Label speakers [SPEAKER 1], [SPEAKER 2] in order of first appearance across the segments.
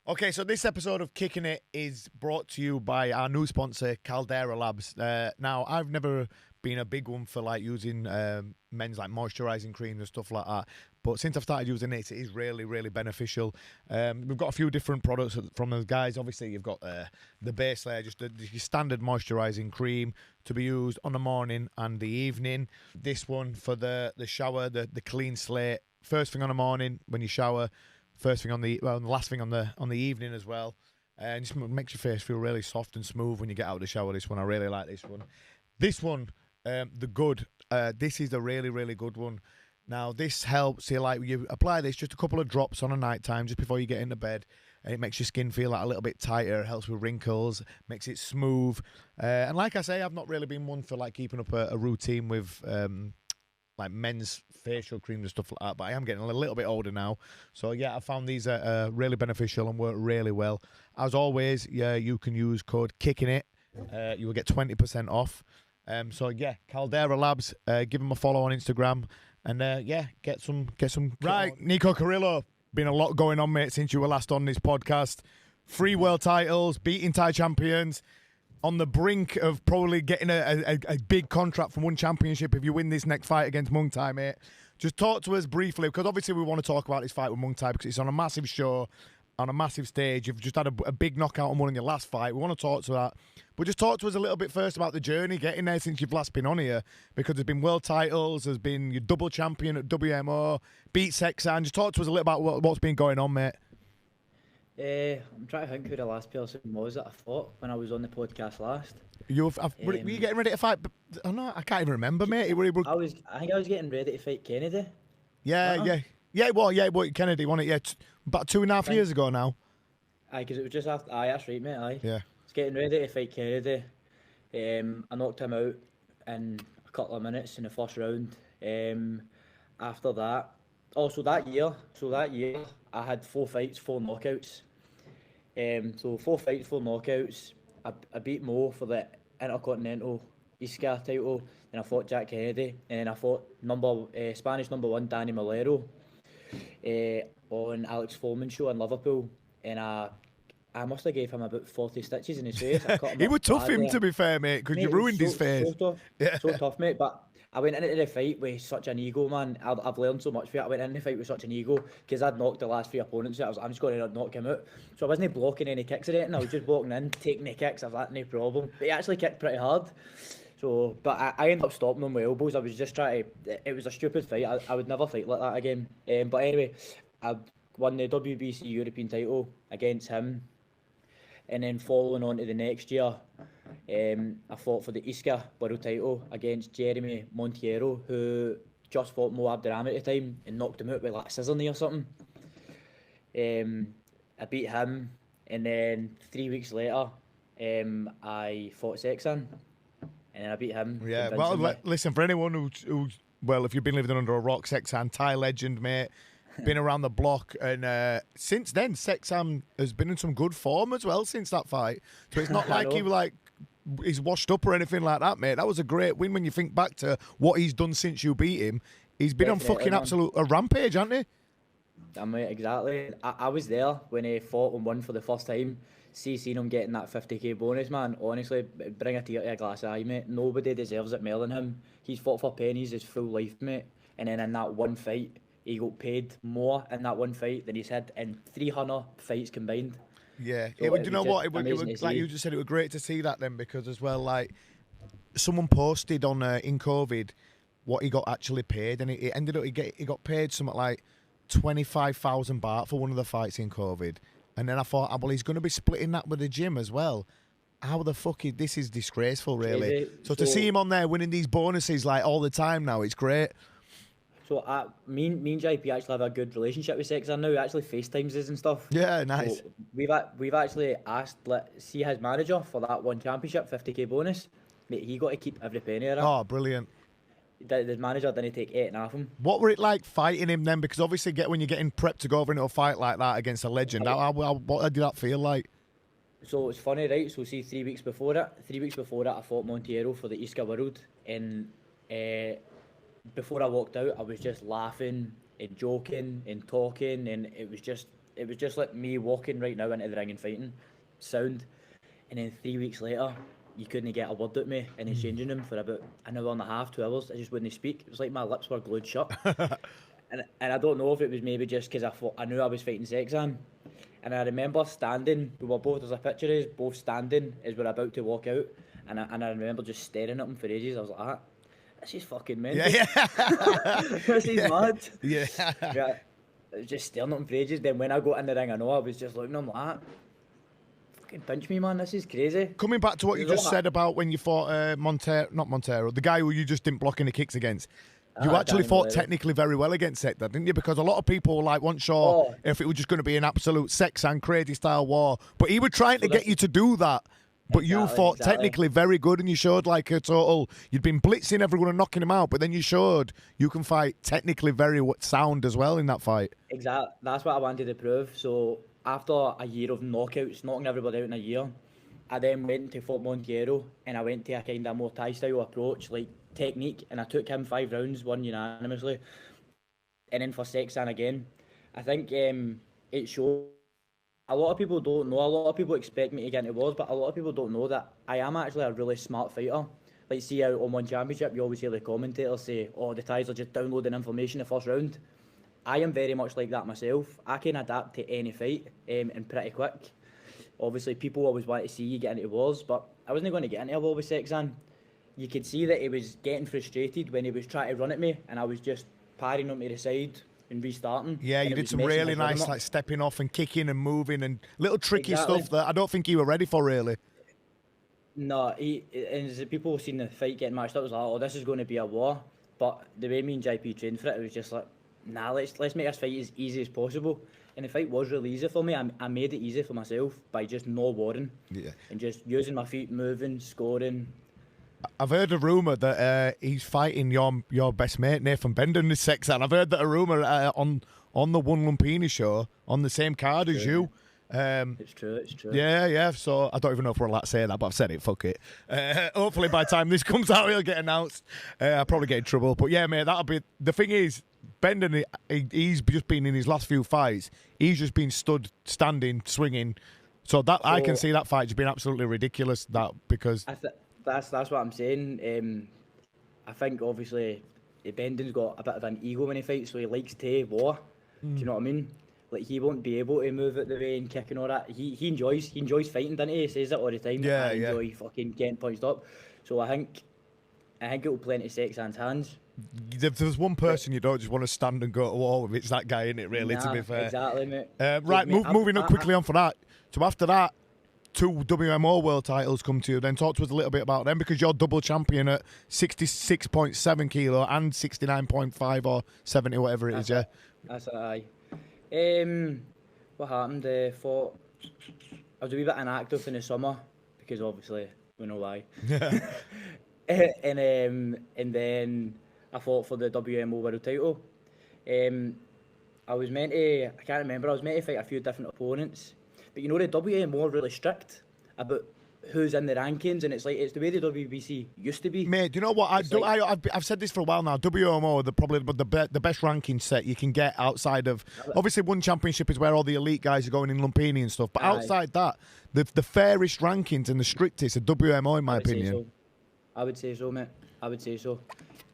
[SPEAKER 1] Okay, so this episode of Kickin' It is brought to you by our new sponsor, Caldera Labs. Now, I've never been a big one for like using men's like moisturising creams and stuff like that, but since I've started using it is really, really beneficial. We've got a few different products from those guys. Obviously, you've got the base layer, just your standard moisturising cream to be used on the morning and the evening. This one for the shower, the clean slate, first thing on the morning when you shower. First thing the last thing on the evening as well, and just makes your face feel really soft and smooth when you get out of the shower. This one, I really like this one. This one, this is a really, really good one. Now this helps you apply this just a couple of drops on a night time just before you get into bed, and it makes your skin feel like a little bit tighter. It helps with wrinkles, makes it smooth, and like I say, I've not really been one for like keeping up a routine with like men's facial creams and stuff like that, but I am getting a little bit older now. So yeah, I found these really beneficial and work really well. As always, yeah, you can use code KICKINIT. You will get 20% off. So yeah, Caldera Labs, give them a follow on Instagram, and yeah, get some. Right, Nico Carrillo, been a lot going on, mate, since you were last on this podcast. 3 world titles, beating Thai champions. On the brink of probably getting a big contract from one championship if you win this next fight against Muangthai, mate. Just talk to us briefly, because obviously we want to talk about this fight with Muangthai because it's on a massive show, on a massive stage. You've just had a big knockout on one in your last fight. We want to talk to that. But just talk to us a little bit first about the journey getting there since you've last been on here, because there's been world titles, there's been your double champion at WMO, beat Sexan. Just talk to us a little about what's been going on, mate.
[SPEAKER 2] I'm trying to think who the last person was that I fought when I was on the podcast last.
[SPEAKER 1] Were you getting ready to fight? Oh no, I can't even remember, mate.
[SPEAKER 2] I think I was getting ready to fight Kennedy.
[SPEAKER 1] Yeah. Well, Kennedy won it. Yeah, about 2.5 years ago now.
[SPEAKER 2] Aye, because it was just after. Aye, that's right, mate. Aye.
[SPEAKER 1] Yeah.
[SPEAKER 2] I was getting ready to fight Kennedy. I knocked him out in a couple of minutes in the first round. After that, that year, I had 4 fights, 4 knockouts. So 4 fights, 4 knockouts. I beat Mo for the Intercontinental Isca title, and I fought Jack Kennedy, and then I fought Spanish number 1 Danny Malero on Alex Foreman's show in Liverpool, and I must have gave him about 40 stitches in his face.
[SPEAKER 1] He would tough him, to be fair, mate, because you ruined his face.
[SPEAKER 2] So tough, mate, but I went into the fight with such an ego, man. I've learned so much from it. I went into the fight with such an ego because I'd knocked the last 3 opponents out. I'm just going to knock him out. So I wasn't blocking any kicks or anything. I was just walking in, taking the kicks. I was like, no problem. But he actually kicked pretty hard. So, but I ended up stopping him with elbows. I was just trying to... It was a stupid fight. I would never fight like that again. But anyway, I won the WBC European title against him. And then following on to the next year, I fought for the Isca world title against Jeremy Monteiro, who just fought Mo Abderrahman at the time and knocked him out with like a scissor knee or something. I beat him, and then 3 weeks later, I fought Sexan, and then I beat him.
[SPEAKER 1] Yeah, well, listen, for anyone who's if you've been living under a rock, Sexan, Thai legend, mate. Been around the block, and since then, Sexan has been in some good form as well since that fight. So it's not like he's washed up or anything like that, mate. That was a great win when you think back to what he's done since you beat him. He's been on fucking absolute a rampage, hasn't he?
[SPEAKER 2] Mate, exactly. I was there when he fought and won for the first time. Seeing him getting that 50k bonus, man. Honestly, bring a tear to a glass eye, mate. Nobody deserves it more than him. He's fought for pennies his full life, mate. And then in that one fight, he got paid more in that one fight than he's had in 300 fights combined.
[SPEAKER 1] Yeah, so you know what? It would like you just said, it was great to see that then, because as well, like someone posted on in COVID what he got actually paid, and it ended up he got paid something like 25,000 baht for one of the fights in COVID, and then I thought, well, he's going to be splitting that with the gym as well. How the fuck this is disgraceful, really. So to see him on there winning these bonuses like all the time now, it's great.
[SPEAKER 2] So me and JP actually have a good relationship with Sexan now. He actually FaceTimes us and stuff.
[SPEAKER 1] Yeah, nice.
[SPEAKER 2] So we've actually asked, see his manager for that one championship, 50k bonus. Mate, he got to keep every penny of it.
[SPEAKER 1] Oh, brilliant.
[SPEAKER 2] The manager didn't take 8.5 of him.
[SPEAKER 1] What were it like fighting him then? Because obviously when you're getting prepped to go over into a fight like that against a legend, what did that feel like?
[SPEAKER 2] So it's funny, right? So see, 3 weeks before that, I fought Monteiro for the Isca World, and before I walked out, I was just laughing and joking and talking, and it was just it was just like me walking right now into the ring and fighting, sound, and then 3 weeks later, you couldn't get a word out of me in the changing room for about an hour and a half, 2 hours. I just wouldn't speak. It was like my lips were glued shut. and I don't know if it was maybe just because I knew I was fighting Sexan. And I remember standing, we were both, there's a picture of us both standing as we're about to walk out. And I remember just staring at him for ages. I was like, this is fucking mental.
[SPEAKER 1] Yeah.
[SPEAKER 2] This is mad.
[SPEAKER 1] Yeah.
[SPEAKER 2] Yeah. I was just staring at him for ages. Then when I got in the ring, I was just looking at him like, fucking pinch me, man. This is crazy.
[SPEAKER 1] Coming back to what you just said about when you fought Montero, the guy who you just didn't block any kicks against. You actually fought technically very well against Sector, didn't you? Because a lot of people weren't sure if it was just going to be an absolute Sexan crazy style war. But he was trying to get you to do that. But you fought technically very good, and you showed like a total. You'd been blitzing everyone and knocking him out, but then you showed you can fight technically very sound as well in that fight.
[SPEAKER 2] Exactly. That's what I wanted to prove. So after a year of knockouts, knocking everybody out in a year, I then went to Fort Montiero, and I went to a kind of more Thai style approach, like technique, and I took him 5 rounds, won unanimously. And then for Sexan again, I think it showed. A lot of people don't know, a lot of people expect me to get into wars, but a lot of people don't know that I am actually a really smart fighter. Like, see out on One Championship, you always hear the commentators say, the Thais are just downloading information the first round. I am very much like that myself. I can adapt to any fight and pretty quick. Obviously, people always want to see you get into wars, but I wasn't going to get into a war with Sexan. You could see that he was getting frustrated when he was trying to run at me, and I was just parrying him to the side and restarting.
[SPEAKER 1] Yeah, you did some really nice like stepping off and kicking and moving and little tricky stuff that I don't think you were ready for really.
[SPEAKER 2] No, and as people seen the fight getting matched up, it was like, this is going to be a war. But the way me and JP trained for it was just like, nah, let's make this fight as easy as possible. And the fight was really easy for me. I made it easy for myself by just no warring. Yeah. And just using my feet, moving, scoring.
[SPEAKER 1] I've heard a rumour that he's fighting your best mate, Nathan Bender, in this Sexan. I've heard that a rumour on the One Lumpinee show, on the same card as you.
[SPEAKER 2] It's true.
[SPEAKER 1] Yeah. So I don't even know if we're allowed to say that, but I've said it. Fuck it. Hopefully by the time this comes out, he'll get announced. I'll probably get in trouble. But yeah, mate, that'll be... The thing is, Bender, he's just been in his last few fights. He's just been stood, standing, swinging. So I can see that fight just being absolutely ridiculous. Because...
[SPEAKER 2] That's what I'm saying. I think obviously Bendon's got a bit of an ego when he fights, so he likes to war. Do you know what I mean? Like, he won't be able to move it the way and kick and all that. He enjoys fighting, doesn't he? He says it all the time.
[SPEAKER 1] Yeah,
[SPEAKER 2] I enjoy fucking getting punched up. So I think it will play into Sexan's hands.
[SPEAKER 1] If there's one person you don't just want to stand and go to war with, it's that guy, innit, really, to be fair.
[SPEAKER 2] Exactly, mate.
[SPEAKER 1] Right, moving on quickly on for that. So after that, 2 WMO world titles come to you. Then talk to us a little bit about them, because you're double champion at 66.7 kilo and 69.5 or 70, whatever it is. Yeah.
[SPEAKER 2] That's aye. What happened? I was a wee bit inactive in the summer because obviously we know why.
[SPEAKER 1] Yeah.
[SPEAKER 2] and then I fought for the WMO world title. I was meant to fight a few different opponents. But you know, the WMO are really strict about who's in the rankings, and it's the way the WBC used to be.
[SPEAKER 1] Mate, do you know what? I've said this for a while now. WMO are probably the best ranking set you can get outside of... Obviously, One Championship is where all the elite guys are going in Lumpinee and stuff. But outside that, the fairest rankings and the strictest are WMO, in my opinion.
[SPEAKER 2] I would say so, mate. I would say so.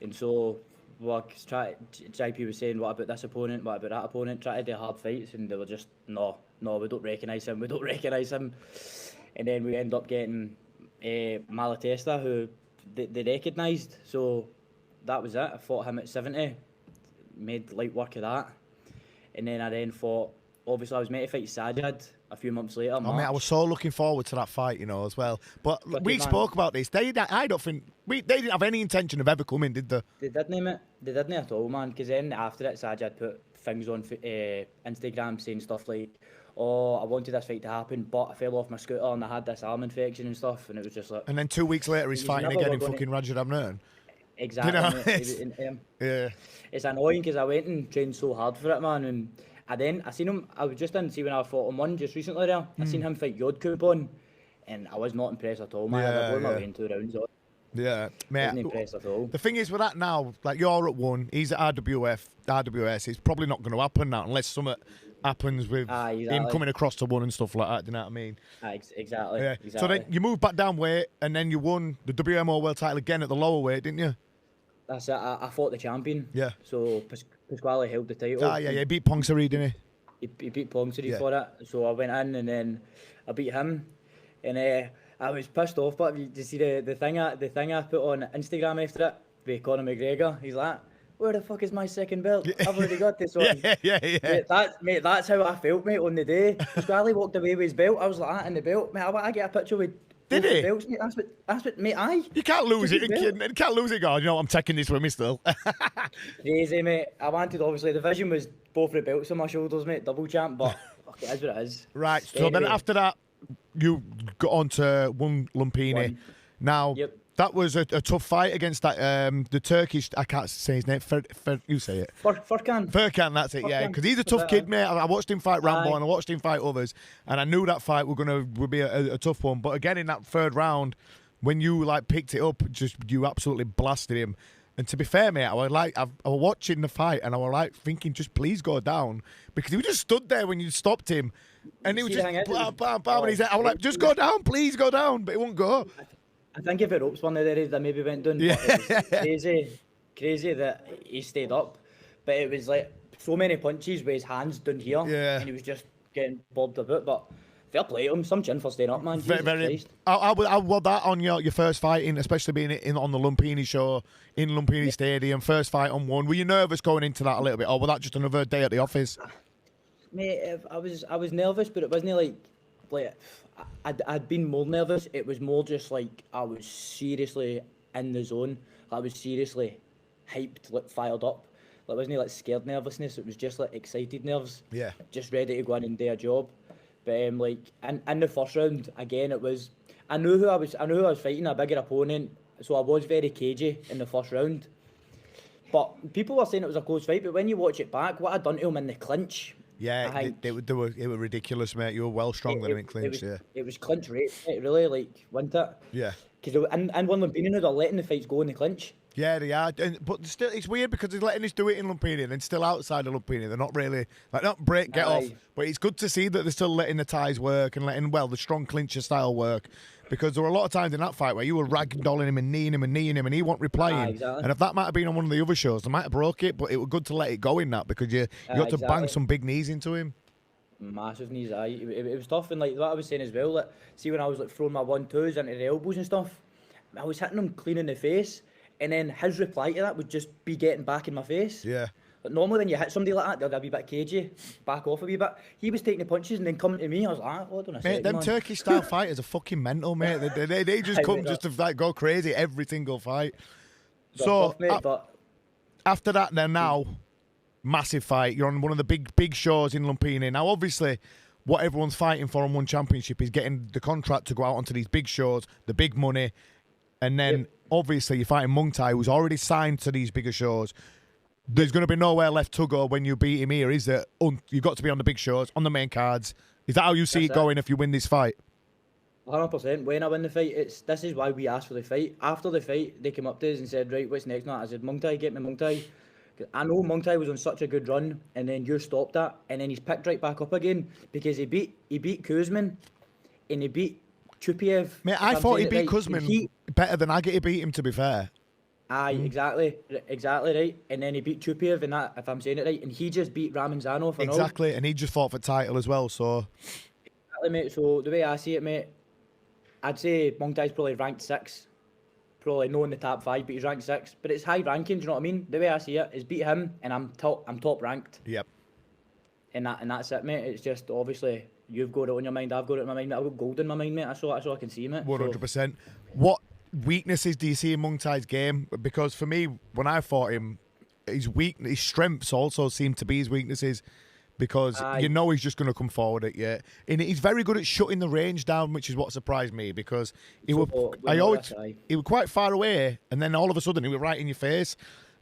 [SPEAKER 2] And so... JP was saying, what about this opponent, what about that opponent, try to do hard fights, and they were just, no, we don't recognise him. And then we end up getting Malatesta, who they recognised, so that was it. I fought him at 70, made light work of that, and then I fought, obviously I was meant to fight Sajad a few months later.
[SPEAKER 1] Mate, I was so looking forward to that fight, as well. But we spoke about this. I don't think they didn't have any intention of ever coming, did they?
[SPEAKER 2] They didn't, mate. They didn't at all, man. Because then after it, Sajad put things on Instagram saying stuff like, I wanted this fight to happen, but I fell off my scooter and I had this arm infection and stuff, and it was just like... And
[SPEAKER 1] then 2 weeks later, he's fighting again in fucking Rajat Amnern.
[SPEAKER 2] Exactly.
[SPEAKER 1] Yeah.
[SPEAKER 2] It's annoying because I went and trained so hard for it, man, and then I seen him. I was just in to see when I fought him one just recently there. I seen him fight Yod Coupon, and I was not impressed at all, man. I blew my way in 2 rounds.
[SPEAKER 1] Yeah, mate.
[SPEAKER 2] Wasn't impressed at all.
[SPEAKER 1] The thing is with that now, like, you're at 1, he's at RWS. It's probably not going to happen now unless something happens with him coming across to one and stuff like that. Do you know what I mean?
[SPEAKER 2] Exactly.
[SPEAKER 1] Yeah.
[SPEAKER 2] Exactly.
[SPEAKER 1] So then you moved back down weight, and then you won the WMO world title again at the lower weight, didn't you?
[SPEAKER 2] That's it. I fought the champion.
[SPEAKER 1] Yeah.
[SPEAKER 2] So Pasquale held the title.
[SPEAKER 1] Ah, yeah, beat Ponksari, didn't
[SPEAKER 2] he? He beat Ponksari for it. So I went in and then I beat him, and I was pissed off. But you see the thing I put on Instagram after it with Conor McGregor. He's like, "Where the fuck is my second belt? I've already got this one."
[SPEAKER 1] Yeah.
[SPEAKER 2] Mate, that's how I felt, mate, on the day. Pasquale walked away with his belt. I was like that in the belt, mate. I get a picture with.
[SPEAKER 1] Did he?
[SPEAKER 2] Belts, mate. That's what, mate. Aye.
[SPEAKER 1] You can't lose it. You can't lose it, God. You know, I'm taking this with me still.
[SPEAKER 2] Crazy, mate. I wanted, obviously, the vision was both the belts on my shoulders, mate. Double champ, but fuck, it is what it is.
[SPEAKER 1] Right. So then after that, you got on to one Lumpinee. Now, that was a tough fight against that the Turkish. I can't say his name. You say it. Furkan, that's it. Yeah, because he's a tough kid, mate. I watched him fight Rambo and I watched him fight others, and I knew that fight would be a tough one. But again, in that third round, when you picked it up, you absolutely blasted him. And to be fair, mate, I was watching the fight and I was thinking, just please go down, because he just stood there when you stopped him, and he was just bam, bam, bam, and he's I was like, just go down, please go down, but he won't go.
[SPEAKER 2] I think if it ropes one of the areas that maybe went down, but it was crazy that he stayed up. But it was so many punches with his hands down here, and he was just getting bobbed a bit. But fair play to him, some chin for staying up, man. Very.
[SPEAKER 1] I would that on your first fight, especially being on the Lumpinee show in Lumpinee Stadium, first fight on one. Were you nervous going into that a little bit, or was that just another day at the office?
[SPEAKER 2] Mate, I was nervous, but it wasn't like. I'd been more nervous. It was more just I was seriously in the zone. I was seriously hyped, fired up. It wasn't scared nervousness. It was just excited nerves.
[SPEAKER 1] Yeah.
[SPEAKER 2] Just ready to go in and do a job. But in the first round, again, it was. I knew who I was fighting, a bigger opponent. So I was very cagey in the first round. But people were saying it was a close fight. But when you watch it back, what I'd done to him in the clinch.
[SPEAKER 1] Yeah, they were ridiculous, mate. You were well stronger than in clinch,
[SPEAKER 2] It was clinch rate, it really, wasn't it?
[SPEAKER 1] Yeah.
[SPEAKER 2] Because and one Lumpinee, they're letting the fights go in the clinch.
[SPEAKER 1] Yeah, they are. But still, it's weird because they're letting us do it in Lumpinee and then still outside of Lumpinee. They're not really, not break, get off. But it's good to see that they're still letting the ties work and letting, the strong clincher style work. Because there were a lot of times in that fight where you were ragdolling him and kneeing him and he wasn't replying.
[SPEAKER 2] Exactly.
[SPEAKER 1] And if that might have been on one of the other shows, they might have broke it, but it was good to let it go in that because you got to bang some big knees into him.
[SPEAKER 2] Massive knees, it was tough. And what I was saying as well, see when I was throwing my 1-2s into the elbows and stuff, I was hitting him clean in the face, and then his reply to that would just be getting back in my face.
[SPEAKER 1] Yeah.
[SPEAKER 2] But normally when you hit somebody like that, they'll be a bit cagey, back off a wee bit. He was taking the punches and then coming to me. I was like, hold on a second,
[SPEAKER 1] them Turkish style fighters are fucking mental, mate. They just come just to go crazy every single fight. So after that, then now, massive fight. You're on one of the big shows in Lumpinee. Now, obviously, what everyone's fighting for on one championship is getting the contract to go out onto these big shows, the big money, and then obviously you're fighting Muangthai, who's already signed to these bigger shows. There's going to be nowhere left to go when you beat him here, is there? You've got to be on the big shows, on the main cards. Is that how you see it going if you win this fight?
[SPEAKER 2] 100%. When I win the fight, this is why we asked for the fight. After the fight, they came up to us and said, right, what's next now? I said, Muangthai, get me Muangthai. I know Muangthai was on such a good run, and then you stopped that, and then he's picked right back up again because he beat Kuzmin, and he beat Chupiev.
[SPEAKER 1] Mate, I thought he beat Kuzmin better than Agati beat him, to be fair.
[SPEAKER 2] Aye, exactly right. And then he beat Chupiev, and that, if I'm saying it right, and he just beat Ramanzanov.
[SPEAKER 1] Exactly, and he just fought for title as well, so.
[SPEAKER 2] Exactly, mate. So the way I see it, mate, I'd say Muangthai's probably ranked 6. Probably not in the top 5, but he's ranked 6. But it's high ranking, do you know what I mean? The way I see it is beat him, and I'm top ranked.
[SPEAKER 1] Yep.
[SPEAKER 2] And that's it, mate. It's just obviously you've got it on your mind, I've got it in my mind, I've got gold in my mind, mate. That's all I can see, mate.
[SPEAKER 1] 100%. What weaknesses do you see in Muangthai's game? Because for me, when I fought him, his strengths also seem to be his weaknesses. Because you know he's just going to come forward at you. And he's very good at shutting the range down, which is what surprised me because he was quite far away, and then all of a sudden he was right in your face.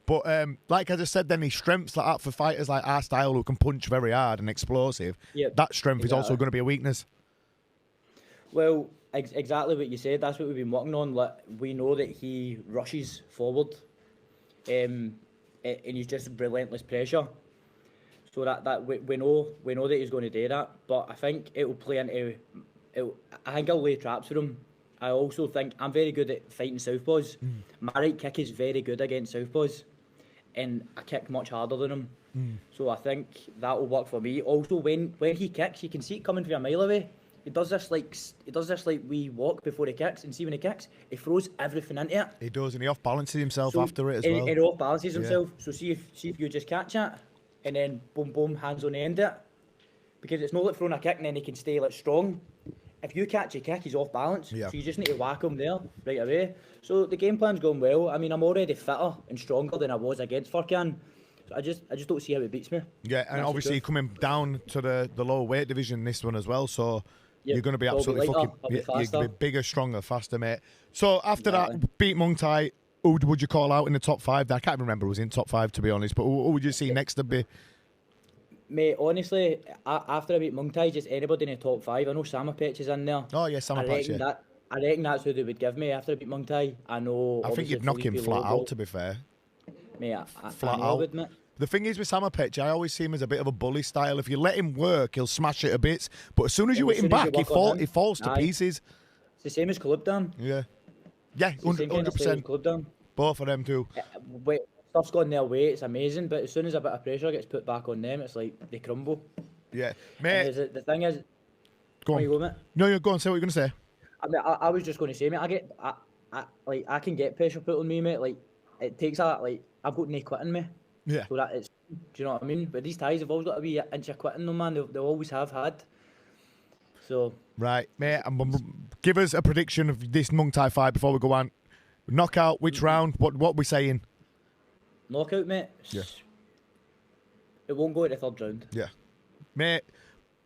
[SPEAKER 1] But like I just said, then his strengths like that for fighters like our style who can punch very hard and explosive. That strength is also going to be a weakness.
[SPEAKER 2] Well, exactly what you said. That's what we've been working on. We know that he rushes forward, and he's just relentless pressure. So that we know that he's going to do that. But I think it will play into. I think I'll lay traps for him. I also think I'm very good at fighting southpaws. My right kick is very good against southpaws, and I kick much harder than him. So I think that will work for me. Also, when he kicks, you can see it coming from a mile away. He does this like wee walk before he kicks, and see when he kicks, he throws everything into it.
[SPEAKER 1] He does, and he off balances himself after it as well.
[SPEAKER 2] He off balances himself. So see if you just catch it, and then boom boom, hands on the end of it, because it's not like throwing a kick and then he can stay like strong. If you catch a kick, he's off balance.
[SPEAKER 1] Yeah.
[SPEAKER 2] So you just need to whack him there right away. So the game plan's going well. I mean, I'm already fitter and stronger than I was against Furkan. So I just don't see how he beats me.
[SPEAKER 1] Yeah, and obviously coming down to the lower weight division this one as well. So you're going to be absolutely you're going to be bigger, stronger, faster, mate. So after that, beat Muangthai, who would you call out in the top 5? I can't remember who was in top 5, to be honest. But who would you see next to be?
[SPEAKER 2] Mate, honestly, after I beat Muangthai, just anybody in the top 5. I know Samapech is in there.
[SPEAKER 1] Oh, yeah, Samapech, yeah.
[SPEAKER 2] I reckon that's who they would give me after I beat Muangthai. I think
[SPEAKER 1] you'd knock him flat out, to be fair.
[SPEAKER 2] Mate,
[SPEAKER 1] flat out.
[SPEAKER 2] Would, mate.
[SPEAKER 1] The thing is with Samapech, I always see him as a bit of a bully style. If you let him work, he'll smash it a bit. But as soon as you hit him back, he falls to pieces.
[SPEAKER 2] It's the same as Kalubdan.
[SPEAKER 1] Yeah. Yeah, 100%. Both of them too.
[SPEAKER 2] Stuff's gone their way, it's amazing, but as soon as a bit of pressure gets put back on them, it's like they crumble.
[SPEAKER 1] Yeah, mate.
[SPEAKER 2] The thing is,
[SPEAKER 1] go on.
[SPEAKER 2] You go, mate?
[SPEAKER 1] No, go on. Say what you're gonna say.
[SPEAKER 2] I mean, I was just going to say, mate. I can get pressure put on me, mate. Like it takes I've got no quitting me.
[SPEAKER 1] Yeah.
[SPEAKER 2] So that it's, do you know what I mean? But these ties have always got to be an inch of quitting them, man. They always have had. So.
[SPEAKER 1] Right, mate. Give us a prediction of this Muangthai fight before we go on. Knockout, which round? What we saying?
[SPEAKER 2] Knockout, mate.
[SPEAKER 1] Yeah.
[SPEAKER 2] It won't go at the third round.
[SPEAKER 1] Yeah. Mate,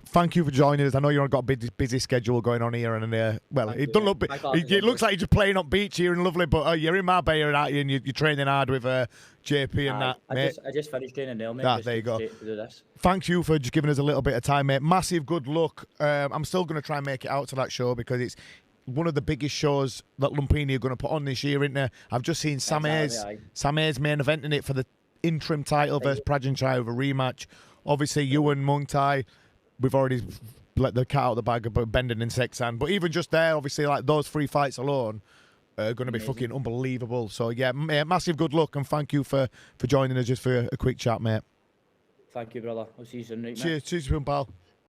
[SPEAKER 1] thank you for joining us. I know you've got a busy schedule going on here and there. Well, it doesn't look. It looks like you're just playing up beach here and lovely, but you're in Marbella, aren't you? And you're training hard with JP and that, mate.
[SPEAKER 2] I just finished training there, mate.
[SPEAKER 1] There you go.
[SPEAKER 2] To do this.
[SPEAKER 1] Thank you for just giving us a little bit of time, mate. Massive good luck. I'm still going to try and make it out to that show because it's one of the biggest shows that Lumpinee are going to put on this year, isn't there? I've just seen Sam Ayres main eventing it for the interim title versus Prajanchai with a rematch. Obviously, you and Muangthai, we've already let the cat out of the bag about Bendon and Sexan. But even just there, obviously, like those 3 fights alone are going to be fucking unbelievable. So, yeah, mate, massive good luck and thank you for joining us just for a quick chat, mate.
[SPEAKER 2] Thank you, brother. I'll see you soon, right, mate?
[SPEAKER 1] Cheers, pal.